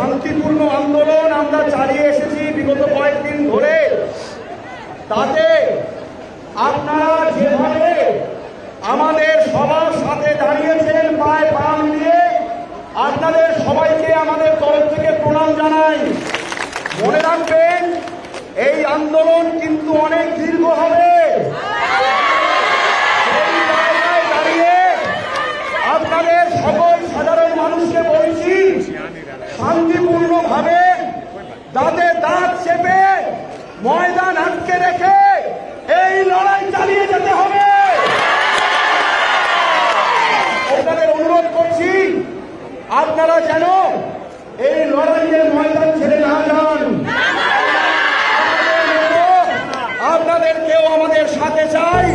শান্তিপূর্ণ আন্দোলন আমরা চালিয়ে এসেছি বিগত কয়েকদিন ধরে, তাতে আপনারা যেভাবে আমাদের সবার সাথে দাঁড়িয়েছেন পায়ে পা মিলিয়ে, আপনাদের সবাইকে আমাদের তরফ থেকে প্রণাম জানাই। মনে রাখবেন, এই আন্দোলন কিন্তু অনেক দীর্ঘ হবে। এই জায়গায় দাঁড়িয়ে আপনাদের সকল সাধারণ মানুষকে বলছি, শান্তিপূর্ণভাবে দাঁতে দাঁত চেপে ময়দান আটকে রেখে এই লড়াই চালিয়ে যেতে হবে। আপনাদের অনুরোধ করছি, আপনারা যেন এই লড়াইয়ের ময়দান ছেড়ে না যান। আপনাদেরকেও আমাদের সাথে চাই।